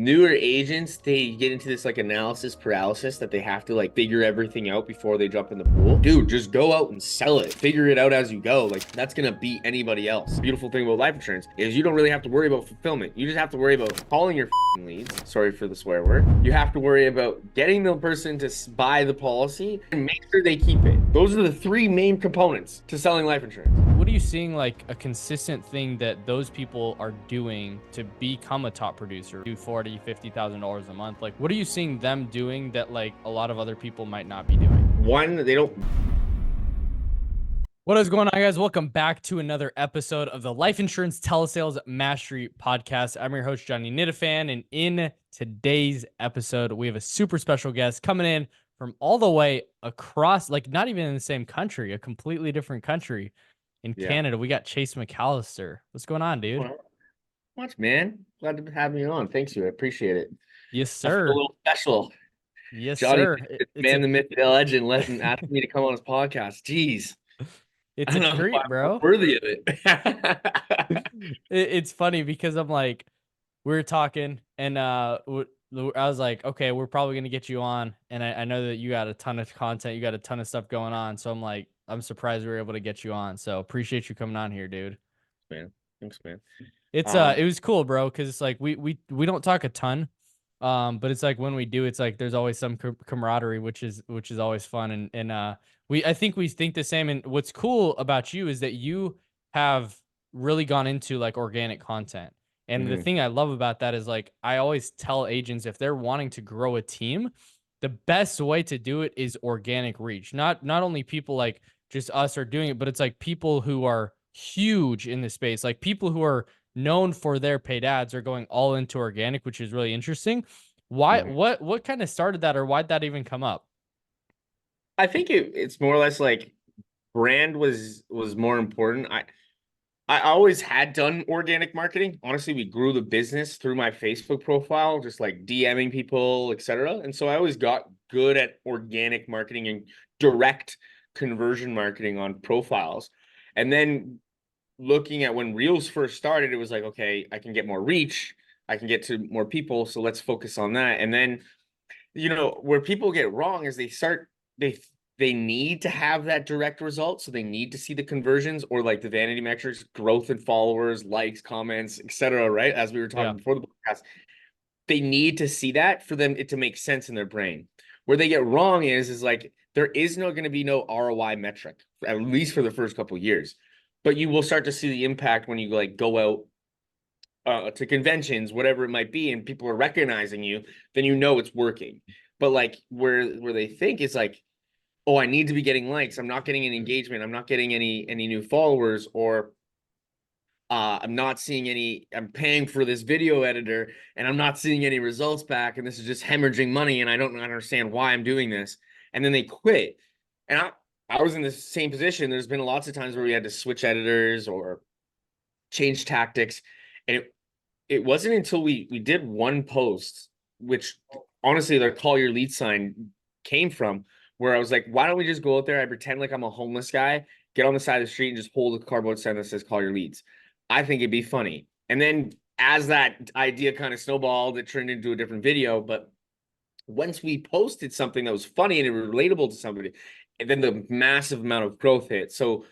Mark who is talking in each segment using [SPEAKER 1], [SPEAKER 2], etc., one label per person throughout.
[SPEAKER 1] newer agents, they get into this like analysis paralysis that they have to like figure everything out before they jump in the pool. Dude, just go out and sell it. Figure it out as you go. Like that's gonna beat anybody else. Beautiful thing about life insurance is you don't really have to worry about fulfillment. You just have to worry about calling your leads. Sorry for the swear word. You have to worry about getting the person to buy the policy and make sure they keep it. Those are the three main components to selling life insurance.
[SPEAKER 2] What are you seeing like a consistent thing that those people are doing to become a top producer, do $40,000-$50,000 a month? Like, what are you seeing them doing that like a lot of other people might not be doing?
[SPEAKER 1] One, they don't.
[SPEAKER 2] What is going on, guys? Welcome back to another episode of the Life Insurance Telesales Mastery Podcast. I'm your host, Johnny Nitafan, and in today's episode, we have a super special guest coming in from all the way across, like not even in the same country, a completely different country. In Canada, we got Chase McAllister. What's going on, dude?
[SPEAKER 1] Much, man. Glad to have you on. Thanks, you. I appreciate it.
[SPEAKER 2] Yes,
[SPEAKER 1] I feel a
[SPEAKER 2] sir.
[SPEAKER 1] little special.
[SPEAKER 2] Yes,
[SPEAKER 1] Johnny,
[SPEAKER 2] sir.
[SPEAKER 1] man, the myth, the legend, asking me to come on his podcast. Jeez,
[SPEAKER 2] It's
[SPEAKER 1] I
[SPEAKER 2] a
[SPEAKER 1] don't know if
[SPEAKER 2] treat,
[SPEAKER 1] I'm
[SPEAKER 2] bro.
[SPEAKER 1] worthy of it.
[SPEAKER 2] It's funny because I'm like, we were talking and I was like, okay, we're probably going to get you on. And I know that you got a ton of content. You got a ton of stuff going on. So I'm like, I'm surprised we were able to get you on. So appreciate you coming on here, dude.
[SPEAKER 1] Man, thanks, man.
[SPEAKER 2] It was cool, bro. Cause it's like, we don't talk a ton. But it's like when we do, it's like, there's always some camaraderie, which is always fun. I think we think the same. And what's cool about you is that you have really gone into like organic content. And the thing I love about that is like, I always tell agents if they're wanting to grow a team, the best way to do it is organic reach. Not only people like just us are doing it, but it's like people who are huge in the space, like people who are known for their paid ads are going all into organic, which is really interesting. Why, what kind of started that, or why'd that even come up?
[SPEAKER 1] I think it's more or less like brand was more important. I always had done organic marketing. Honestly, we grew the business through my Facebook profile, just like DMing people, etc. And so I always got good at organic marketing and direct conversion marketing on profiles. And then looking at when Reels first started, it was like, okay, I can get more reach, I can get to more people, so let's focus on that. And then, where people get wrong is they need to have that direct result, so they need to see the conversions or like the vanity metrics, growth in followers, likes, comments, etc. Right, as we were talking before the podcast, they need to see that for them to make sense in their brain. Where they get wrong is like there is going to be no ROI metric, at least for the first couple of years, but you will start to see the impact when you like go out to conventions, whatever it might be, and people are recognizing you, then it's working. But like where they think is like, oh, I need to be getting likes, I'm not getting any engagement, I'm not getting any new followers, or I'm not seeing any, I'm paying for this video editor and I'm not seeing any results back, and this is just hemorrhaging money and I don't understand why I'm doing this. And then they quit. And I was in the same position. There's been lots of times where we had to switch editors or change tactics. And it wasn't until we did one post, which honestly their call your lead sign came from, where I was like, why don't we just go out there? I pretend like I'm a homeless guy, get on the side of the street and just hold a cardboard sign that says call your leads. I think it'd be funny. And then as that idea kind of snowballed, it turned into a different video. But once we posted something that was funny and it was relatable to somebody, and then the massive amount of growth hit. So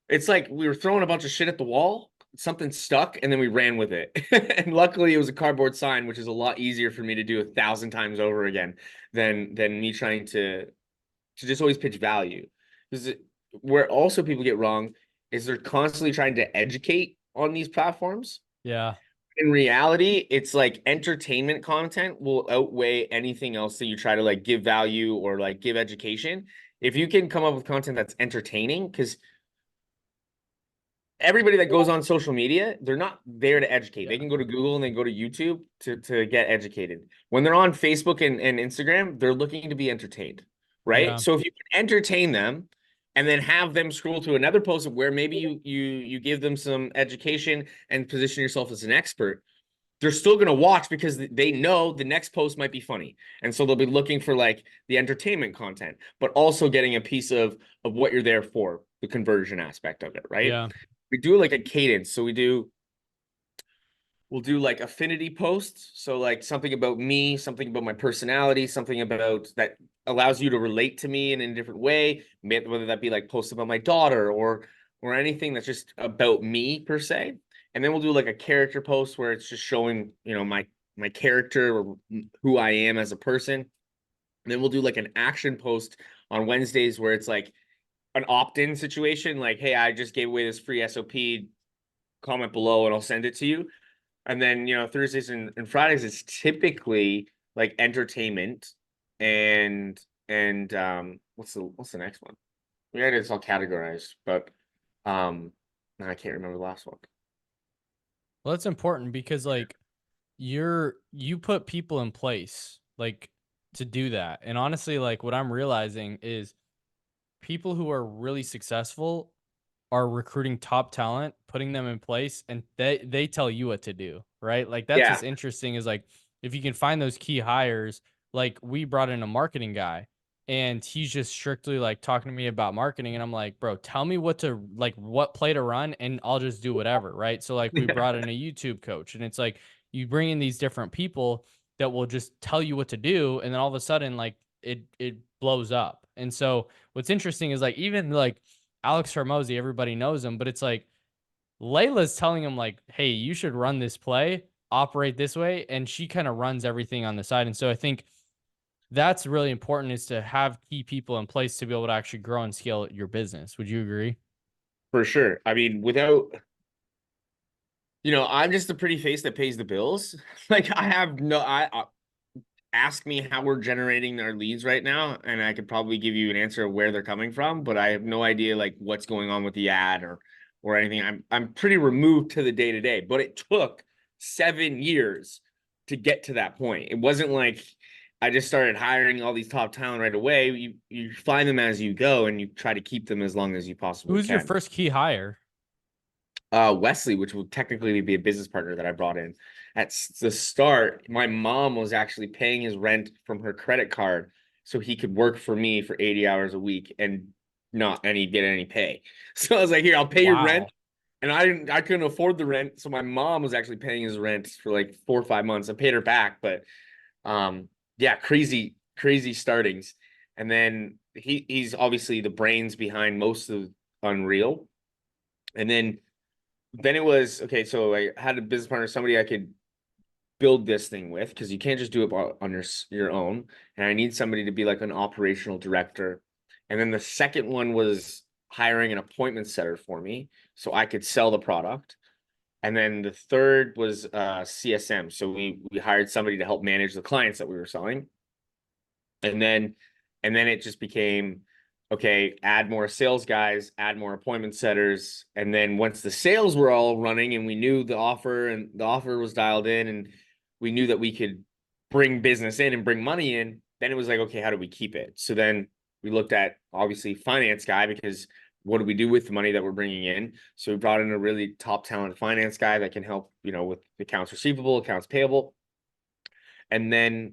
[SPEAKER 1] it's like we were throwing a bunch of shit at the wall, something stuck, and then we ran with it. And luckily it was a cardboard sign, which is a lot easier for me to do 1,000 times over again than me trying to just always pitch value. Because where also people get wrong is they're constantly trying to educate on these platforms.
[SPEAKER 2] Yeah.
[SPEAKER 1] In reality, it's like entertainment content will outweigh anything else that you try to like give value or like give education. If you can come up with content that's entertaining, because everybody that goes on social media, they're not there to educate. They can go to Google and they go to YouTube to get educated. When they're on Facebook and Instagram, they're looking to be entertained, right?
[SPEAKER 2] Yeah.
[SPEAKER 1] So if you can entertain them and then have them scroll to another post where maybe you give them some education and position yourself as an expert, they're still going to watch because they know the next post might be funny. And so they'll be looking for like the entertainment content, but also getting a piece of what you're there for, the conversion aspect of it, right?
[SPEAKER 2] Yeah.
[SPEAKER 1] We do like a cadence. So we do we'll do like affinity posts. So like something about me, something about my personality, something about that allows you to relate to me in a different way, whether that be like posts about my daughter or anything that's just about me per se. And then we'll do like a character post where it's just showing, my character or who I am as a person. And then we'll do like an action post on Wednesdays where it's like an opt-in situation, like, hey, I just gave away this free SOP, comment below and I'll send it to you. And then, Thursdays and Fridays, it's typically like entertainment and what's the next one? Yeah, it's all categorized, but I can't remember the last one.
[SPEAKER 2] Well, that's important because like you put people in place like to do that. And honestly, like what I'm realizing is people who are really successful are recruiting top talent, putting them in place, and they tell you what to do, right? Like that's
[SPEAKER 1] Yeah.
[SPEAKER 2] what's interesting is like if you can find those key hires, like we brought in a marketing guy and he's just strictly like talking to me about marketing and I'm like, "Bro, tell me what to like what play to run and I'll just do whatever," right? So like we brought in a YouTube coach and it's like you bring in these different people that will just tell you what to do and then all of a sudden like it blows up. And so what's interesting is like even like Alex Hormozy, everybody knows him, but it's like Layla's telling him like, "Hey, you should run this play, operate this way," and she kind of runs everything on the side. And so I think that's really important is to have key people in place to be able to actually grow and scale your business. Would you agree?
[SPEAKER 1] For sure. I mean, I'm just a pretty face that pays the bills. Like I have no, ask me how we're generating our leads right now, and I could probably give you an answer of where they're coming from, but I have no idea like what's going on with the ad or anything. I'm pretty removed to the day to day, but it took 7 years to get to that point. It wasn't like I just started hiring all these top talent right away. You find them as you go, and you try to keep them as long as you
[SPEAKER 2] Who
[SPEAKER 1] possibly
[SPEAKER 2] was your
[SPEAKER 1] can.
[SPEAKER 2] first key hire?
[SPEAKER 1] Wesley, which would technically be a business partner that I brought in. At the start, my mom was actually paying his rent from her credit card so he could work for me for 80 hours a week and not any get any pay. So I was like, here, I'll pay your rent.
[SPEAKER 2] Wow.
[SPEAKER 1] And I couldn't afford the rent. So my mom was actually paying his rent for like 4 or 5 months. I paid her back, but yeah, crazy, crazy startings. And then he's obviously the brains behind most of Unreal. And then it was okay. So I had a business partner, somebody I could build this thing with, because you can't just do it on your own. And I need somebody to be like an operational director. And then the second one was hiring an appointment setter for me so I could sell the product. And then the third was CSM. So we hired somebody to help manage the clients that we were selling. And then it just became okay, add more sales guys, add more appointment setters. And then once the sales were all running and we knew the offer and the offer was dialed in and we knew that we could bring business in and bring money in, then it was like, okay, how do we keep it? So then we looked at obviously finance guy, because what do we do with the money that we're bringing in? So we brought in a really top talent finance guy that can help, with accounts receivable, accounts payable. And then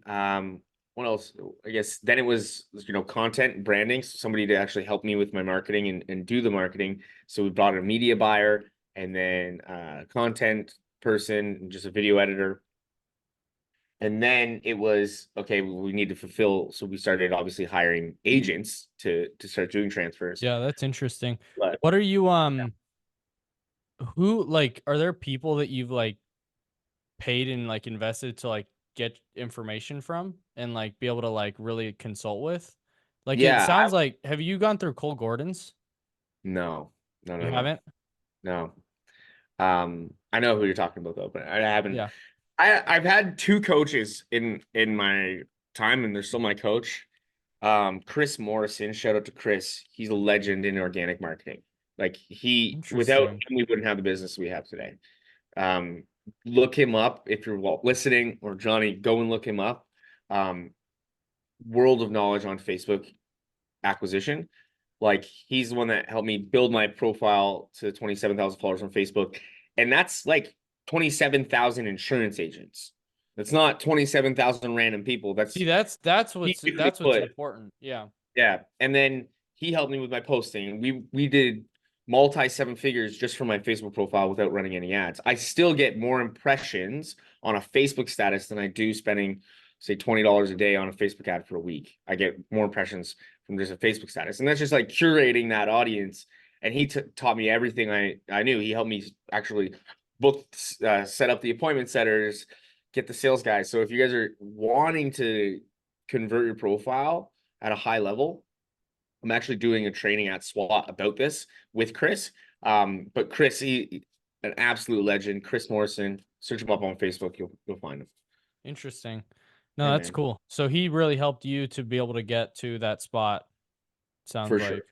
[SPEAKER 1] what else? I guess then it was, content and branding. So somebody to actually help me with my marketing and do the marketing. So we brought a media buyer and then content person and just a video editor. And then it was okay, we need to fulfill. So we started obviously hiring agents to start doing transfers.
[SPEAKER 2] Yeah, that's interesting.
[SPEAKER 1] But
[SPEAKER 2] What are you who like are there people that you've like paid and like invested to like get information from and like be able to like really consult with? Like it
[SPEAKER 1] yeah,
[SPEAKER 2] sounds like have you gone through Cole Gordon's?
[SPEAKER 1] no, no,
[SPEAKER 2] You
[SPEAKER 1] no, no,
[SPEAKER 2] haven't?
[SPEAKER 1] no. I know who you're talking about though, but I haven't.
[SPEAKER 2] Yeah.
[SPEAKER 1] I've had two coaches in my time, and they're still my coach. Chris Morrison, shout out to Chris. He's a legend in organic marketing. Like without
[SPEAKER 2] Interesting.
[SPEAKER 1] him, we wouldn't have the business we have today. Um, look him up if you're listening, or Johnny, go and look him up. Um, World of knowledge on Facebook acquisition. Like he's the one that helped me build my profile to 27,000 followers on Facebook. And that's like 27,000 insurance agents. That's not 27,000 random people.
[SPEAKER 2] See,
[SPEAKER 1] That's he
[SPEAKER 2] that's what's
[SPEAKER 1] put,
[SPEAKER 2] important. Yeah.
[SPEAKER 1] yeah. And then he helped me with my posting. We did multi seven figures just from my Facebook profile without running any ads. I still get more impressions on a Facebook status than I do spending, say, $20 a day on a Facebook ad for a week. I get more impressions from just a Facebook status. And that's just like curating that audience. And he taught me everything I knew. He helped me actually book, set up the appointment setters, get the sales guys. So if you guys are wanting to convert your profile at a high level, I'm actually doing a training at SWAT about this with Chris. But Chris, he an absolute legend. Chris Morrison. Search him up on Facebook. You'll find him.
[SPEAKER 2] Interesting. No,
[SPEAKER 1] Yeah,
[SPEAKER 2] that's
[SPEAKER 1] man.
[SPEAKER 2] cool. So he really helped you to be able to get to that spot. Sounds
[SPEAKER 1] For sure.
[SPEAKER 2] like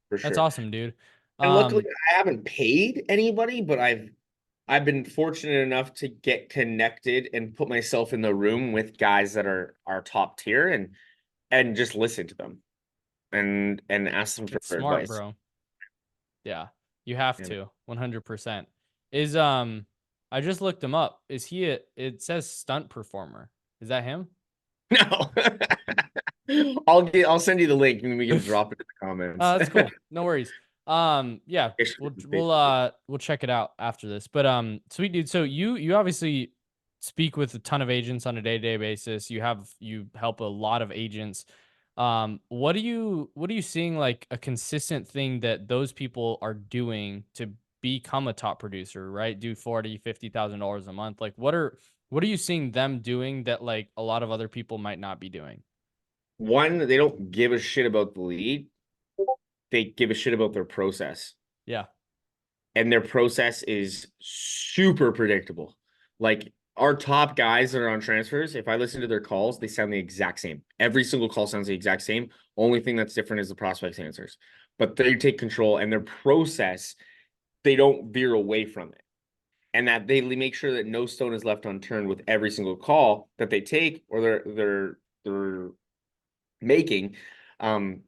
[SPEAKER 1] For
[SPEAKER 2] that's
[SPEAKER 1] sure.
[SPEAKER 2] awesome, dude.
[SPEAKER 1] And luckily
[SPEAKER 2] Um,
[SPEAKER 1] I haven't paid anybody, but I've been fortunate enough to get connected and put myself in the room with guys that are top tier and just listen to them and ask them
[SPEAKER 2] it's
[SPEAKER 1] for
[SPEAKER 2] smart,
[SPEAKER 1] advice.
[SPEAKER 2] bro. Yeah, you have
[SPEAKER 1] Yeah.
[SPEAKER 2] to 100%. Is I just looked him up. Is he it says stunt performer. Is that him?
[SPEAKER 1] No. I'll send you the link and we can drop it in the comments.
[SPEAKER 2] That's cool. No worries. Yeah,
[SPEAKER 1] It's
[SPEAKER 2] we'll
[SPEAKER 1] Facebook.
[SPEAKER 2] we'll check it out after this. But sweet dude. So you obviously speak with a ton of agents on a day-to-day basis. You help a lot of agents. What are you seeing like a consistent thing that those people are doing to become a top producer, right? Do 40, $50,000 a month. Like what are you seeing them doing that like a lot of other people might not be doing?
[SPEAKER 1] One, they don't give a shit about the lead. They give a shit about their process.
[SPEAKER 2] Yeah.
[SPEAKER 1] And their process is super predictable. Like our top guys that are on transfers, if I listen to their calls, they sound the exact same. Every single call sounds the exact same. Only thing that's different is the prospect's answers. But they take control and their process, they don't veer away from it. And that they make sure that no stone is left unturned with every single call that they take or they're making. And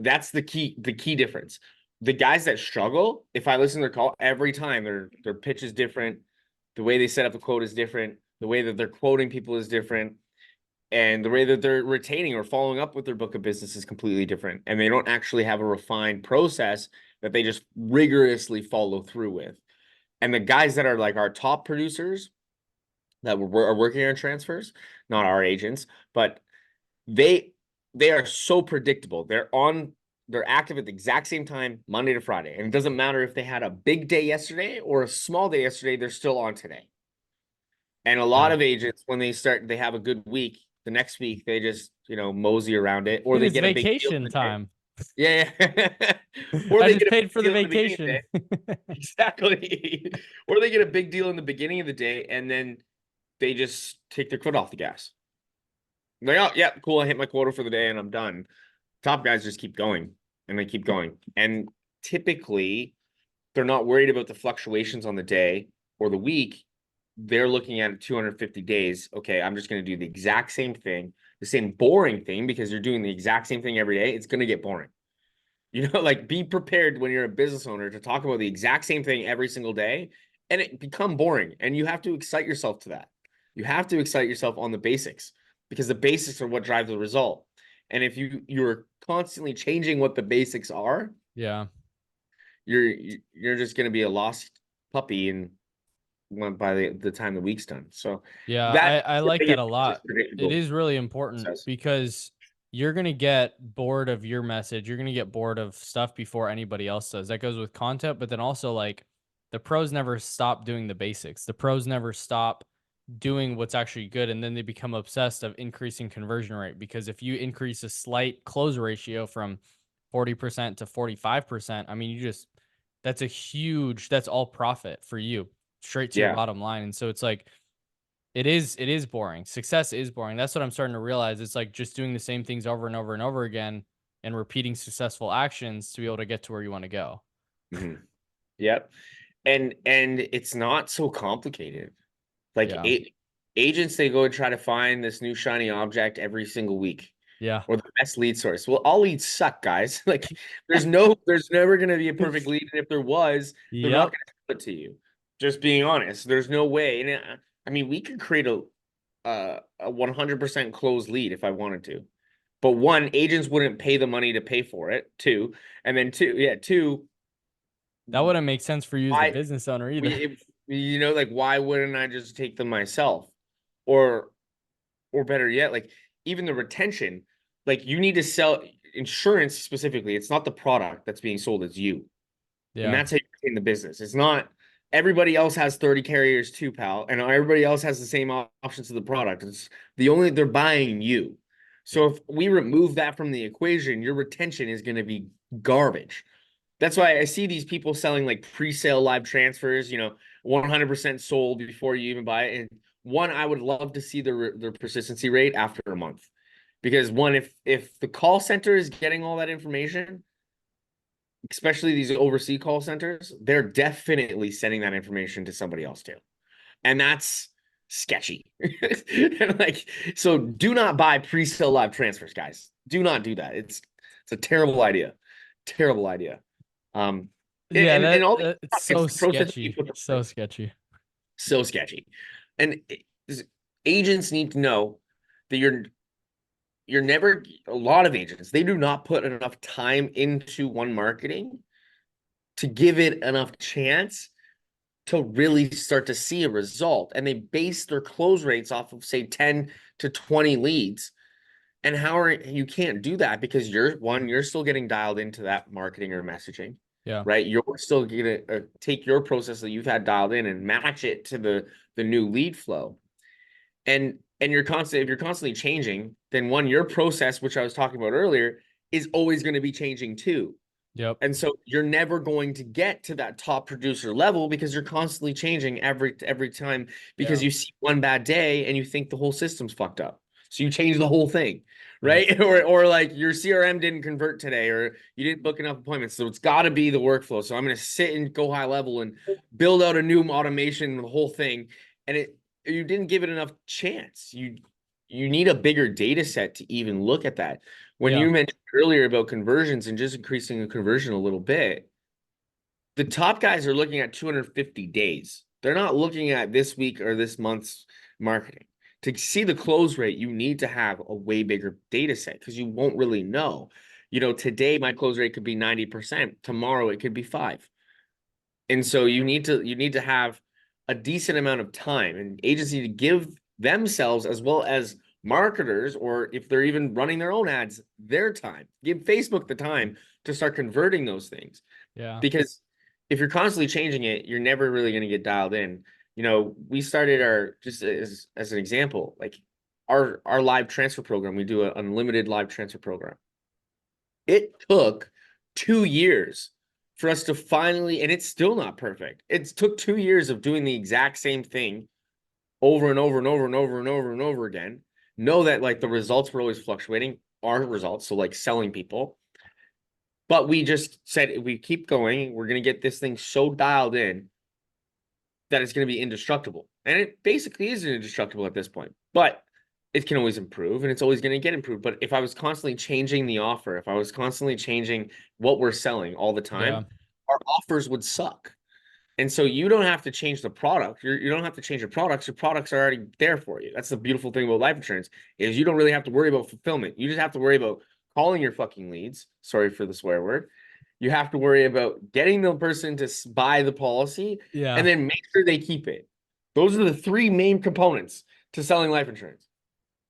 [SPEAKER 1] that's the key difference. The guys that struggle, if I listen to their call every time, their pitch is different, the way they set up the quote is different, the way that they're quoting people is different, and the way that they're retaining or following up with their book of business is completely different. And they don't actually have a refined process that they just rigorously follow through with. And the guys that are like our top producers that are working on transfers, not our agents, but they they are so predictable. They're active at the exact same time, Monday to Friday. And it doesn't matter if they had a big day yesterday or a small day yesterday, they're still on today. And a lot
[SPEAKER 2] Yeah.
[SPEAKER 1] of agents, when they have a good week, the next week they just, mosey around it, or
[SPEAKER 2] Dude,
[SPEAKER 1] they
[SPEAKER 2] it's
[SPEAKER 1] get a big deal
[SPEAKER 2] vacation
[SPEAKER 1] in the day.
[SPEAKER 2] time.
[SPEAKER 1] Yeah, yeah. Or
[SPEAKER 2] I
[SPEAKER 1] they
[SPEAKER 2] just
[SPEAKER 1] get a
[SPEAKER 2] paid for
[SPEAKER 1] big
[SPEAKER 2] the
[SPEAKER 1] deal in the beginning of the
[SPEAKER 2] vacation.
[SPEAKER 1] day. Exactly. Or they get a big deal in the beginning of the day and then they just take their foot off the gas. Like, oh yeah, cool. I hit my quota for the day and I'm done. Top guys just keep going and they keep going. And typically, they're not worried about the fluctuations on the day or the week. They're looking at 250 days. Okay, I'm just going to do the exact same thing, the same boring thing, because you're doing the exact same thing every day. It's going to get boring. Like be prepared when you're a business owner to talk about the exact same thing every single day and it become boring. And you have to excite yourself to that. You have to excite yourself on the basics because the basics are what drive the result. And if you're constantly changing what the basics are,
[SPEAKER 2] Yeah.
[SPEAKER 1] you're just going to be a lost puppy and by the time the week's done. So
[SPEAKER 2] Yeah,
[SPEAKER 1] that's
[SPEAKER 2] I
[SPEAKER 1] the
[SPEAKER 2] like that
[SPEAKER 1] biggest
[SPEAKER 2] a
[SPEAKER 1] thing, just
[SPEAKER 2] lot. It
[SPEAKER 1] predictable
[SPEAKER 2] is really important
[SPEAKER 1] process.
[SPEAKER 2] because you're gonna get bored of your message. You're gonna get bored of stuff before anybody else does. That goes with content, but then also like the pros never stop doing the basics. The pros never stop doing what's actually good, and then they become obsessed of increasing conversion rate because if you increase a slight close ratio from 40% to 45%, I mean that's all profit for you straight to your
[SPEAKER 1] Yeah.
[SPEAKER 2] bottom line. And so it's like it is boring. Success is boring. That's what I'm starting to realize. It's like just doing the same things over and over and over again and repeating successful actions to be able to get to where you want to go.
[SPEAKER 1] Mhm. Yep. And it's not so complicated. Like
[SPEAKER 2] Yeah.
[SPEAKER 1] agents, they go and try to find this new shiny object every single week
[SPEAKER 2] Yeah.
[SPEAKER 1] or the best lead source. Well, all leads suck, guys. Like there's never going to be a perfect lead. And if there was, they're not
[SPEAKER 2] Yep.
[SPEAKER 1] going to tell it to you. Just being honest, there's no way. And I mean, we could create a 100% closed lead if I wanted to. But one, agents wouldn't pay the money to pay for it. Two, and then two, yeah, two,
[SPEAKER 2] That wouldn't make sense for you as the
[SPEAKER 1] Why
[SPEAKER 2] business owner either.
[SPEAKER 1] like why wouldn't I just take them myself? Or or better yet, like even the retention, like you need to sell insurance specifically. It's not the product that's being sold, it's you. And
[SPEAKER 2] Yeah.
[SPEAKER 1] that's how you retain the business. It's not everybody else has 30 carriers too, pal, and everybody else has the same options to the product. It's they're buying you. So
[SPEAKER 2] Yeah.
[SPEAKER 1] if we remove that from the equation, your retention is going to be garbage. That's why I see these people selling like pre-sale live transfers, 100% sold before you even buy it. And one, I would love to see their persistency rate after a month. Because one, if the call center is getting all that information, especially these overseas call centers, they're definitely sending that information to somebody else too. And that's sketchy. Like, so do not buy pre-sale live transfers, guys. Do not do that. It's a terrible idea. Terrible idea. Um,
[SPEAKER 2] Yeah,
[SPEAKER 1] and all
[SPEAKER 2] it's
[SPEAKER 1] it's
[SPEAKER 2] so
[SPEAKER 1] the process you
[SPEAKER 2] sketchy.
[SPEAKER 1] put
[SPEAKER 2] So
[SPEAKER 1] through.
[SPEAKER 2] sketchy.
[SPEAKER 1] So sketchy. And agents need to know that you're never a lot of agents, they do not put enough time into one marketing to give it enough chance to really start to see a result. And they base their close rates off of say 10 to 20 leads. And you can't do that because you're still getting dialed into that marketing or messaging,
[SPEAKER 2] Yeah.
[SPEAKER 1] right? You're still gonna take your process that you've had dialed in and match it to the new lead flow. And if you're constantly changing, then one, your process, which I was talking about earlier, is always going to be changing too.
[SPEAKER 2] Yep.
[SPEAKER 1] And so you're never going to get to that top producer level because you're constantly changing every time
[SPEAKER 2] Yeah.
[SPEAKER 1] because you see one bad day and you think the whole system's fucked up. So you change the whole thing,
[SPEAKER 2] Yep.
[SPEAKER 1] right? Or like your CRM didn't convert today or you didn't book enough appointments. So it's got to be the workflow. So I'm going to sit and go high level and build out a new automation, the whole thing. And you didn't give it enough chance. You need a bigger data set to even look at that. When
[SPEAKER 2] Yeah.
[SPEAKER 1] you mentioned earlier about conversions and just increasing the conversion a little bit, the top guys are looking at 250 days. They're not looking at this week or this month's marketing. To see the close rate, you need to have a way bigger data set because you won't really know. Today my close rate could be 90%. Tomorrow it could be 5. And so you need to have a decent amount of time and agency to give themselves as well as marketers, or if they're even running their own ads, their time. Give Facebook the time to start converting those things.
[SPEAKER 2] Yeah.
[SPEAKER 1] Because if you're constantly changing it, you're never really going to get dialed in. We started just as an example, like our live transfer program, we do an unlimited live transfer program. It took 2 years for us to finally, and it's still not perfect. It took 2 years of doing the exact same thing over and over and over and over and over and over again. Know that like the results were always fluctuating, our results, so like selling people. But we just said if we keep going, we're gonna get this thing so dialed in that it's gonna be indestructible. And it basically is indestructible at this point. But it can always improve and it's always going to get improved. But if I was constantly changing the offer, if I was constantly changing what we're selling all the
[SPEAKER 2] Yeah.
[SPEAKER 1] time, our offers would suck. And so you don't have to change the product. You don't have to change your products. Your products are already there for you. That's the beautiful thing about life insurance is you don't really have to worry about fulfillment. You just have to worry about calling your fucking leads. Sorry for the swear word. You have to worry about getting the person to buy the policy and
[SPEAKER 2] Yeah.
[SPEAKER 1] then make sure they keep it. Those are the three main components to selling life insurance.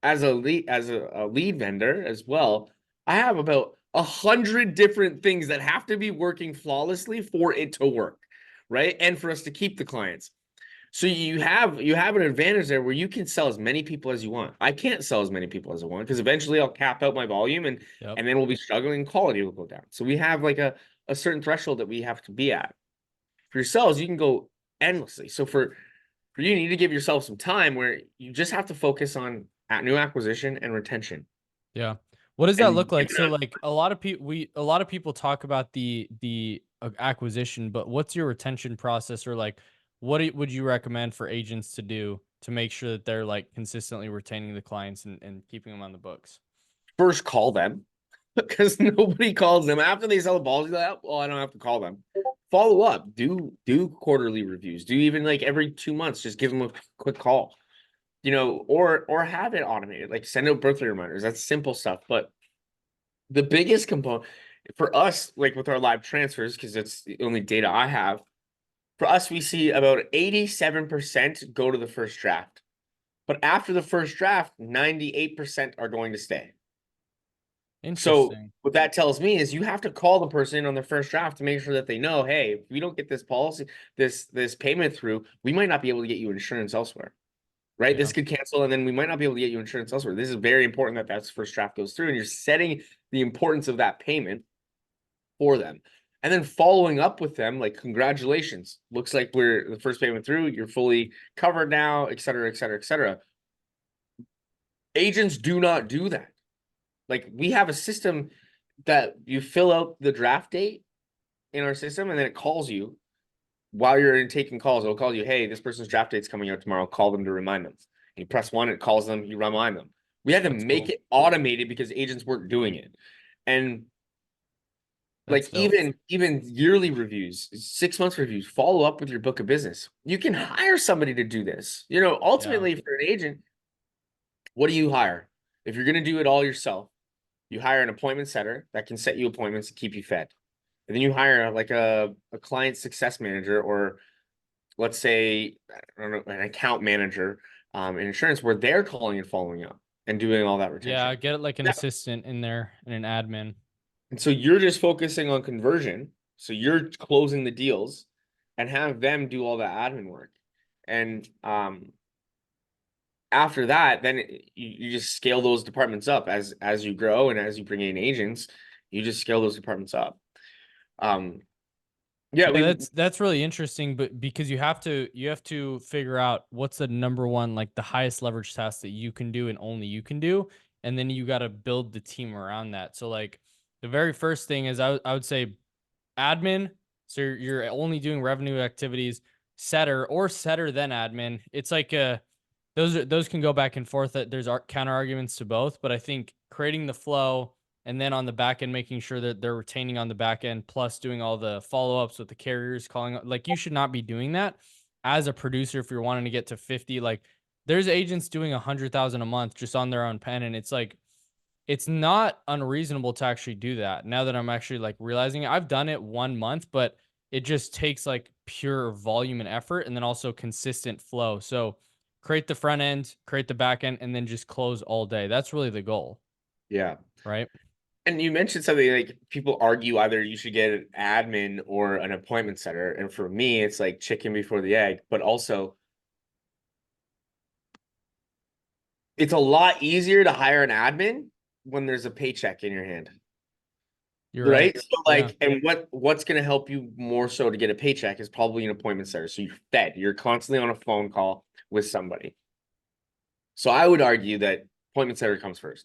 [SPEAKER 1] As a lead vendor as well, I have about 100 different things that have to be working flawlessly for it to work, right? And for us to keep the clients. So you have an advantage there where you can sell as many people as you want. I can't sell as many people as I want because eventually I'll cap out my volume and
[SPEAKER 2] Yep.
[SPEAKER 1] and then we'll be struggling, quality will go down. So we have like a certain threshold that we have to be at. For yourselves, you can go endlessly. So for you need to give yourself some time where you just have to focus on at new acquisition and retention.
[SPEAKER 2] Yeah. What does that look
[SPEAKER 1] And
[SPEAKER 2] like? So like a lot of people talk about the acquisition, but what's your retention process or like would you recommend for agents to do to make sure that they're like consistently retaining the clients and keeping them on the books?
[SPEAKER 1] first call them because nobody calls them after they sell the policy. Like, oh, well, I don't have to call them. Follow up. Do quarterly reviews. Do even like every 2 months. Just give them a quick call. Or have it automated. Like send out birthday reminders. That's simple stuff. But the biggest component for us, like with our live transfers, because it's the only data I have, for us, we see about 87% go to the first draft. But after the first draft, 98% are going to stay. So
[SPEAKER 2] Interesting.
[SPEAKER 1] what that tells me is you have to call the person on their first draft to make sure that they know, hey, if we don't get this policy, this payment through, we might not be able to get you insurance elsewhere. Right?
[SPEAKER 2] Yeah.
[SPEAKER 1] This could cancel, and then we might not be able to get you insurance elsewhere. This is very important that that first draft goes through, and you're setting the importance of that payment for them. And then following up with them, like, congratulations. Looks like we're the first payment through, you're fully covered now, et cetera, et cetera, et cetera. Agents do not do that. Like, we have a system that you fill out the draft date in our system, and then it calls you while you're taking calls. It'll call you, hey, this person's draft date's coming out tomorrow. Call them to remind them. And you press one, it calls them, you remind them. We had to
[SPEAKER 2] That's
[SPEAKER 1] make
[SPEAKER 2] cool.
[SPEAKER 1] it automated because agents weren't doing it. And
[SPEAKER 2] That's
[SPEAKER 1] like
[SPEAKER 2] dope.
[SPEAKER 1] even yearly reviews, 6 months reviews, follow up with your book of business. You can hire somebody to do this. You know,
[SPEAKER 2] Yeah.
[SPEAKER 1] ultimately for an agent, what do you hire? If you're going to do it all yourself, you hire an appointment setter that can set you appointments to keep you fed. And then you hire like a client success manager, or let's say, I don't know, an account manager in insurance, where they're calling and following up and doing all that
[SPEAKER 2] Yeah.
[SPEAKER 1] retention.
[SPEAKER 2] Get it like an
[SPEAKER 1] Yeah.
[SPEAKER 2] assistant in there and an admin.
[SPEAKER 1] And so you're just focusing on conversion. So you're closing the deals and have them do all the admin work. And after that, then you just scale those departments up as you grow, and as you bring in agents, you just scale those departments up. Um, yeah,
[SPEAKER 2] Yeah,
[SPEAKER 1] we
[SPEAKER 2] that's really interesting, but because you have to figure out what's the number one, like the highest leverage task that you can do and only you can do, and then you got to build the team around that. So like the very first thing is I would say admin. So you're only doing revenue activities, setter then admin. It's like those can go back and forth. That there's counter arguments to both, but I think creating the flow and then on the back end making sure that they're retaining on the back end, plus doing all the follow-ups with the carriers calling, like you should not be doing that as a producer if you're wanting to get to 50. Like there's agents doing 100,000 a month just on their own pen, and it's like it's not unreasonable to actually do that. Now that I'm actually like realizing it, I've done it 1 month, but it just takes like pure volume and effort, and then also consistent flow. So create the front end, create the back end, and then just close all day. That's really the goal,
[SPEAKER 1] yeah.
[SPEAKER 2] right?
[SPEAKER 1] And you mentioned something like people argue either you should get an admin or an appointment setter. And for me, it's like chicken before the egg, but also it's a lot easier to hire an admin when there's a paycheck in your hand.
[SPEAKER 2] You're right.
[SPEAKER 1] Right. So
[SPEAKER 2] Yeah.
[SPEAKER 1] like, and what's going to help you more so to get a paycheck is probably an appointment setter. So you're fed, you're constantly on a phone call with somebody. So I would argue that appointment setter comes first.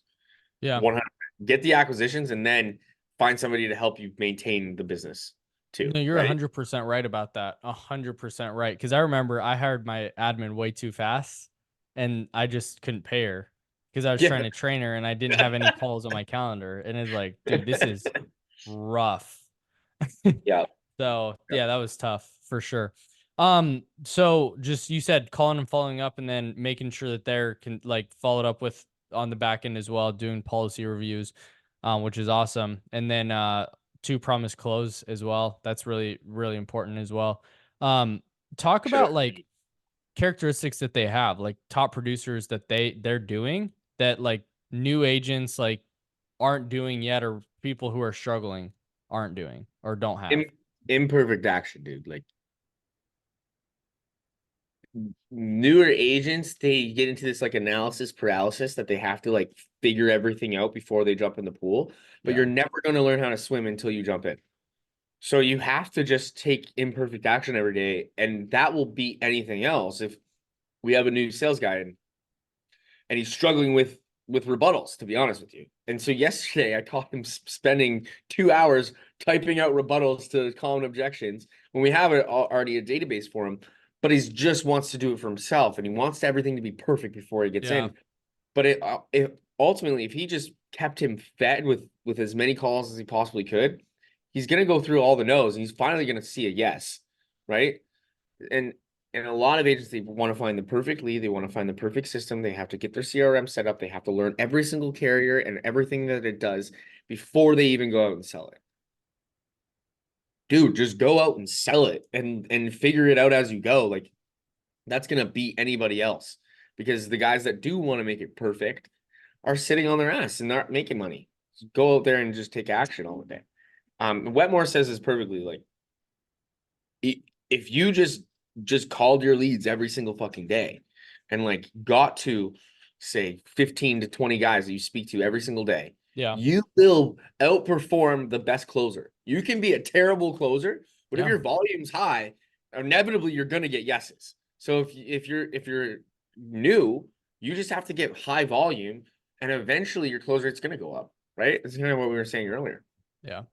[SPEAKER 2] Yeah.
[SPEAKER 1] 100. Get the acquisitions and then find somebody to help you maintain the business too.
[SPEAKER 2] No, you're
[SPEAKER 1] Right.
[SPEAKER 2] 100% right about that. 100% right. Because I remember I hired my admin way too fast, and I just couldn't pay her because I was
[SPEAKER 1] Yeah.
[SPEAKER 2] trying to train her, and I didn't have any calls on my calendar. And it's like, dude, this is rough.
[SPEAKER 1] Yeah.
[SPEAKER 2] So yeah, that was tough for sure. So just you said calling and following up, and then making sure that they're can like followed up with on the back end as well, doing policy reviews, which is awesome. And then to promise close as well. That's really, really important as well. Um, talk
[SPEAKER 1] Should
[SPEAKER 2] about like characteristics that they have, like top producers that they're doing that like new agents like aren't doing yet, or people who are struggling aren't doing or don't have.
[SPEAKER 1] imperfect action, dude. Like, newer agents, they get into this like analysis paralysis that they have to like figure everything out before they jump in the pool. But
[SPEAKER 2] Yeah.
[SPEAKER 1] you're never going to learn how to swim until you jump in. So you have to just take imperfect action every day, and that will beat anything else. If we have a new sales guy and he's struggling with rebuttals, to be honest with you. And so yesterday I caught him spending 2 hours typing out rebuttals to common objections when we have already a database for him, but he just wants to do it for himself, and he wants everything to be perfect before he gets
[SPEAKER 2] Yeah.
[SPEAKER 1] in. But it ultimately, if he just kept him fed with as many calls as he possibly could, he's gonna go through all the no's and he's finally gonna see a yes, right? And and a lot of agents, they want to find the perfect lead, they want to find the perfect system, they have to get their CRM set up, they have to learn every single carrier and everything that it does before they even go out and sell it. dude, just go out and sell it and figure it out as you go. Like that's gonna beat anybody else because the guys that do want to make it perfect are sitting on their ass and not making money. So go out there and just take action all the day. Wetmore says this perfectly. Like, if you just called your leads every single fucking day, and like got to say 15 to 20 guys that you speak to every single day,
[SPEAKER 2] Yeah.
[SPEAKER 1] you will outperform the best closer. You can be a terrible closer, but if
[SPEAKER 2] Yeah.
[SPEAKER 1] your volume's high, inevitably you're gonna get yeses. So if you're new, you just have to get high volume, and eventually your close rate's gonna go up, right? That's kind of what we were saying earlier.
[SPEAKER 2] Yeah.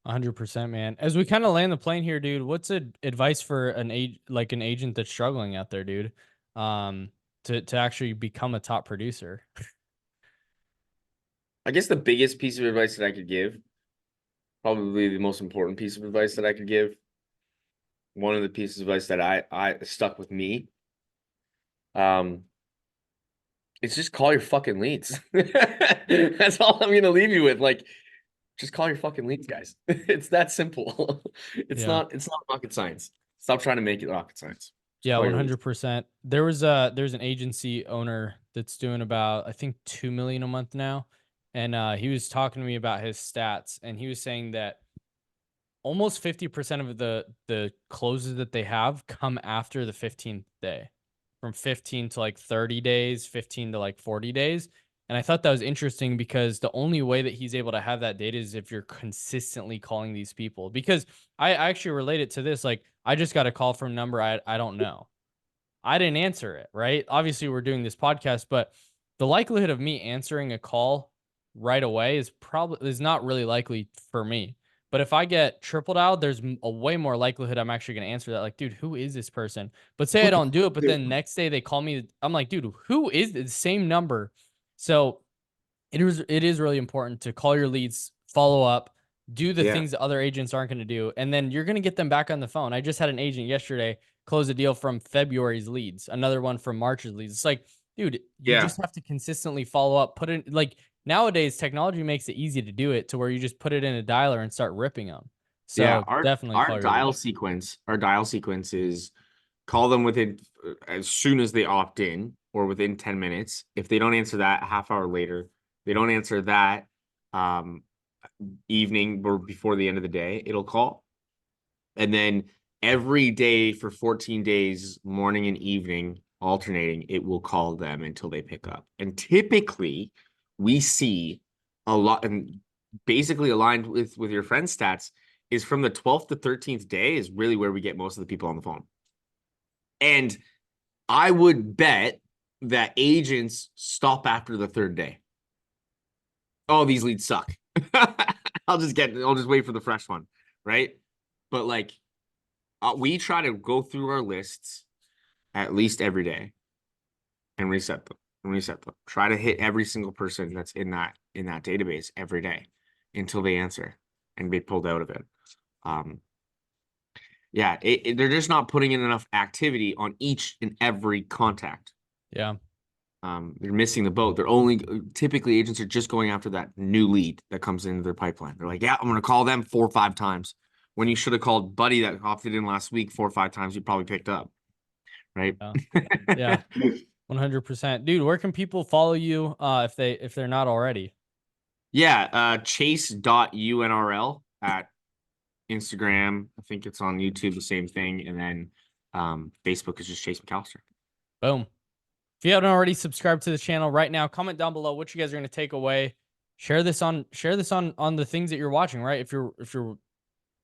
[SPEAKER 2] 100%, man. As we kind of land the plane here, dude, what's advice for an agent that's struggling out there, dude? To actually become a top producer.
[SPEAKER 1] I guess the biggest piece of advice that I could give, probably the most important piece of advice that I could give, one of the pieces of advice that I stuck with me, it's just call your fucking leads. That's all I'm gonna leave you with. Like, just call your fucking leads, guys. It's that simple.
[SPEAKER 2] Yeah.
[SPEAKER 1] It's not rocket science. Stop trying to make it rocket science. Just
[SPEAKER 2] Yeah,
[SPEAKER 1] call your leads.
[SPEAKER 2] 100%. There's an agency owner that's doing about I think 2 million a month now, and he was talking to me about his stats, and he was saying that almost 50% of the closes that they have come after the 15th day, from 15 to like 30 days, 15 to like 40 days. And I thought that was interesting because the only way that he's able to have that data is if you're consistently calling these people. Because I actually relate it to this. Like, I just got a call from a number I don't know. I didn't answer it, right? Obviously, we're doing this podcast, but the likelihood of me answering a call right away is not really likely for me. But if I get triple dialed, there's a way more likelihood I'm actually going to answer that. Like, dude, who is this person? But say I
[SPEAKER 1] What the
[SPEAKER 2] don't do it, but
[SPEAKER 1] fuck?
[SPEAKER 2] then next day they call me. I'm like, dude, who is the same number? So it is really important to call your leads, follow up, do the
[SPEAKER 1] Yeah,
[SPEAKER 2] things that other agents aren't going to do, and then you're going to get them back on the phone. I just had an agent yesterday close a deal from February's leads, another one from March's leads. It's like, dude, you
[SPEAKER 1] yeah,
[SPEAKER 2] just have to consistently follow up. Put it like nowadays, technology makes it easy to do it to where you just put it in a dialer and start ripping them.
[SPEAKER 1] yeah.
[SPEAKER 2] So definitely
[SPEAKER 1] Our
[SPEAKER 2] call your leads.
[SPEAKER 1] dial sequence is call them within as soon as they opt in or within 10 minutes. If they don't answer that, a half hour later, they don't answer that um evening or before the end of the day, it'll call. And then every day for 14 days, morning and evening, alternating, it will call them until they pick up. And typically we see a lot, and basically aligned with your friend's stats, is from the 12th to 13th day is really where we get most of the people on the phone. And I would bet that agents stop after the third day. Oh, these leads suck. I'll just wait for the fresh one, right? But like we try to go through our lists at least every day and reset them. Try to hit every single person that's in that database every day until they answer and be pulled out of it. Yeah, they're just not putting in enough activity on each and every contact.
[SPEAKER 2] Yeah.
[SPEAKER 1] They're missing the boat. They're only typically agents are just going after that new lead that comes into their pipeline. They're like, yeah, I'm going to call them 4 or 5 times when you should have called Buddy that opted in last week 4 or 5 times. You probably picked up, right?
[SPEAKER 2] Yeah. Yeah. 100%. Dude, where can people follow you if they're not already?
[SPEAKER 1] Yeah, chase.unrl at Instagram. I think it's on YouTube, the same thing. And then Facebook is just Chase McAllister.
[SPEAKER 2] Boom. If you haven't already subscribed to the channel right now, comment down below what you guys are going to take away. Share this on the things that you're watching, right? If you're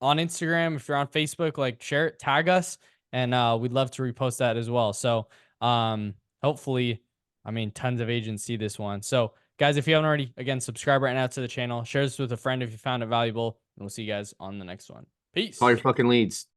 [SPEAKER 2] on Instagram, if you're on Facebook, like share it, tag us, and we'd love to repost that as well. So hopefully, I mean, tons of agents see this one. So guys, if you haven't already, again, subscribe right now to the channel. Share this with a friend if you found it valuable, and we'll see you guys on the next one.
[SPEAKER 1] Call your
[SPEAKER 2] Peace.
[SPEAKER 1] fucking leads.